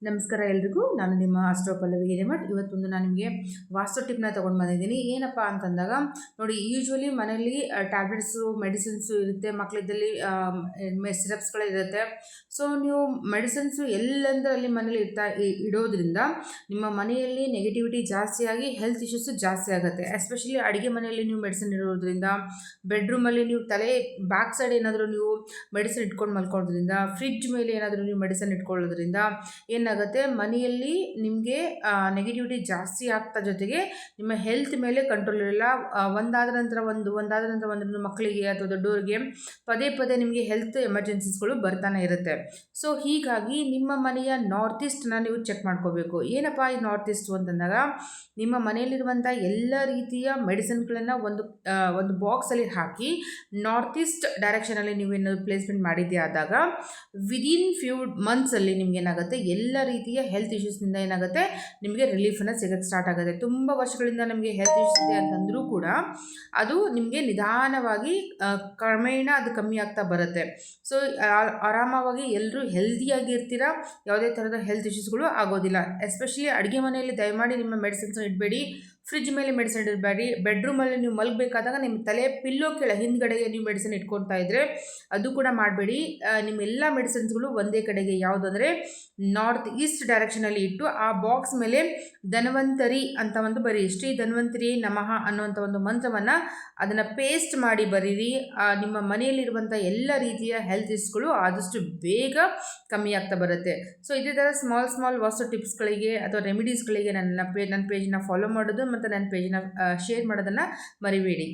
ನಮಸ್ಕಾರ ಎಲ್ರಿಗೂ. ನಾನು ನಿಮ್ಮ ಅಸ್ಟ್ರೋ ಪಲ್ಲವಿ ಹಿರೇಮಠ್. ಇವತ್ತೊಂದು ನಾನು ನಿಮಗೆ ವಾಸ್ತು ಟಿಪ್ನ ತೊಗೊಂಡು ಬಂದಿದ್ದೀನಿ. ಏನಪ್ಪ ಅಂತಂದಾಗ ನೋಡಿ, ಯೂಶ್ವಲಿ ಮನೆಯಲ್ಲಿ ಟ್ಯಾಬ್ಲೆಟ್ಸು ಮೆಡಿಸಿನ್ಸು ಇರುತ್ತೆ, ಮಕ್ಕಳಿದ್ದಲ್ಲಿ ಸಿರಪ್ಸ್ಗಳಿರುತ್ತೆ. ಸೊ ನೀವು ಮೆಡಿಸಿನ್ಸು ಎಲ್ಲಂದ್ರೆ ಅಲ್ಲಿ ಮನೇಲಿ ಇಡೋದ್ರಿಂದ ನಿಮ್ಮ ಮನೆಯಲ್ಲಿ ನೆಗೆಟಿವಿಟಿ ಜಾಸ್ತಿಯಾಗಿ ಹೆಲ್ತ್ ಇಶ್ಯೂಸು ಜಾಸ್ತಿ ಆಗುತ್ತೆ. ಎಸ್ಪೆಷಲಿ ಅಡುಗೆ ಮನೆಯಲ್ಲಿ ನೀವು ಮೆಡಿಸಿನ್ ಇರೋದ್ರಿಂದ, ಬೆಡ್ರೂಮಲ್ಲಿ ನೀವು ತಲೆ ಬ್ಯಾಕ್ ಸೈಡ್ ಏನಾದರೂ ನೀವು ಮೆಡಿಸಿನ್ ಇಟ್ಕೊಂಡು ಮಲ್ಕೊಳ್ಳೋದ್ರಿಂದ, ಫ್ರಿಡ್ಜ್ ಮೇಲೆ ಏನಾದರೂ ನೀವು ಮೆಡಿಸಿನ್ ಇಟ್ಕೊಳ್ಳೋದ್ರಿಂದ ಏನಾಗುತ್ತೆ, ಮನೆಯಲ್ಲಿ ನಿಮಗೆ ನೆಗೆಟಿವಿಟಿ ಜಾಸ್ತಿ ಆಗ್ತಾ ಜೊತೆಗೆ ನಿಮ್ಮ ಹೆಲ್ತ್ ಮೇಲೆ ಕಂಟ್ರೋಲ್ ಇರಲ್ಲ. ಒಂದಾದ ನಂತರ ಒಂದು ಮಕ್ಕಳಿಗೆ ಅಥವಾ ದೊಡ್ಡವರಿಗೆ ಪದೇ ಪದೇ ನಿಮಗೆ ಹೆಲ್ತ್ ಎಮರ್ಜೆನ್ಸೀಸ್ಗಳು ಬರ್ತಾನೆ ಇರುತ್ತೆ. ಸೊ ಹೀಗಾಗಿ ನಿಮ್ಮ ಮನೆಯ ನಾರ್ತ್ ಈಸ್ಟ್ನ ನೀವು ಚೆಕ್ ಮಾಡ್ಕೋಬೇಕು. ಏನಪ್ಪ ಈ ನಾರ್ತ್ ಈಸ್ಟ್ ಅಂತಂದಾಗ, ನಿಮ್ಮ ಮನೆಯಲ್ಲಿರುವಂಥ ಎಲ್ಲ ರೀತಿಯ ಮೆಡಿಸಿನ್ಗಳನ್ನು ಒಂದು ಬಾಕ್ಸಲ್ಲಿ ಹಾಕಿ ನಾರ್ತ್ ಈಸ್ಟ್ ಡೈರೆಕ್ಷನಲ್ಲಿ ನೀವೇನು ಪ್ಲೇಸ್ಮೆಂಟ್ ಮಾಡಿದ್ದೆ ಆದಾಗ ವಿದಿನ್ ಫ್ಯೂ ಮಂತ್ಸಲ್ಲಿ ನಿಮ್ಗೆ ಏನಾಗುತ್ತೆ, ಎಲ್ಲ ರೀತಿಯ ಹೆಲ್ತ್ ಇಶ್ಯೂಸ್ನಿಂದ ಏನಾಗುತ್ತೆ, ನಿಮಗೆ ರಿಲೀಫನ್ನು ಸಿಗೋಕ್ಕೆ ಸ್ಟಾರ್ಟ್ ಆಗುತ್ತೆ. ತುಂಬ ವರ್ಷಗಳಿಂದ ನಮಗೆ ಹೆಲ್ತ್ ಇಶ್ಯೂಸ್ ಇದೆ ಅಂತಂದರೂ ಕೂಡ ಅದು ನಿಮಗೆ ನಿಧಾನವಾಗಿ ಕ್ರಮೇಣ ಅದು ಕಮ್ಮಿ ಆಗ್ತಾ ಬರುತ್ತೆ. ಸೊ ಆರಾಮವಾಗಿ ಎಲ್ಲರೂ ಹೆಲ್ದಿಯಾಗಿರ್ತೀರ, ಯಾವುದೇ ಥರದ ಹೆಲ್ತ್ ಇಶ್ಯೂಸ್ಗಳು ಆಗೋದಿಲ್ಲ. ಎಸ್ಪೆಷಲಿ ಅಡುಗೆ ಮನೆಯಲ್ಲಿ ದಯಮಾಡಿ ನಿಮ್ಮ ಮೆಡಿಸಿನ್ಸ್ ಇಡಬೇಡಿ, ಫ್ರಿಜ್ ಮೇಲೆ ಮೆಡಿಸಿನ್ ಇಡಬೇಡಿ. ಬೆಡ್ರೂಮಲ್ಲಿ ನೀವು ಮಲಗಬೇಕಾದಾಗ ನಿಮ್ಮ ತಲೆ ಪಿಲ್ಲೋ ಹಿಂದ್ಗಡೆಗೆ ನೀವು ಮೆಡಿಸಿನ್ ಇಟ್ಕೊಳ್ತಾ ಇದ್ದರೆ ಅದು ಕೂಡ ಮಾಡಬೇಡಿ. ನಿಮ್ಮೆಲ್ಲ ಮೆಡಿಸಿನ್ಸ್ಗಳು ಒಂದೇ ಕಡೆಗೆ, ಯಾವುದಂದರೆ ನಾರ್ತ್ ಈಸ್ಟ್ ಡೈರೆಕ್ಷನಲ್ಲಿ ಇಟ್ಟು ಆ ಬಾಕ್ಸ್ ಮೇಲೆ ಧನ್ವಂತರಿ ಅಂತ ಒಂದು ಬರೀ, ಶ್ರೀ ಧನ್ವಂತರಿ ನಮಃ ಅನ್ನುವಂಥ ಒಂದು ಮಂತ್ರವನ್ನು ಅದನ್ನು ಪೇಸ್ಟ್ ಮಾಡಿ ಬರೀರಿ. ನಿಮ್ಮ ಮನೆಯಲ್ಲಿರುವಂಥ ಎಲ್ಲ ರೀತಿಯ ಹೆಲ್ತ್ ಇಶ್ಯೂಸ್ಗಳು ಆದಷ್ಟು ಬೇಗ ಕಮ್ಮಿ ಆಗ್ತಾ ಬರುತ್ತೆ. ಸೊ ಇದೇ ಥರ ಸ್ಮಾಲ್ ವಾಸ್ತು ಟಿಪ್ಸ್ಗಳಿಗೆ ಅಥವಾ ರೆಮಿಡೀಸ್ಗಳಿಗೆ ನನ್ನ ಪೇಜ್ನ ಫಾಲೋ ಮಾಡೋದು ಮತ್ತು ನನ್ನ ಪೇಜ್ನ ಶೇರ್ ಮಾಡೋದನ್ನು ಮರಿಬೇಡಿ.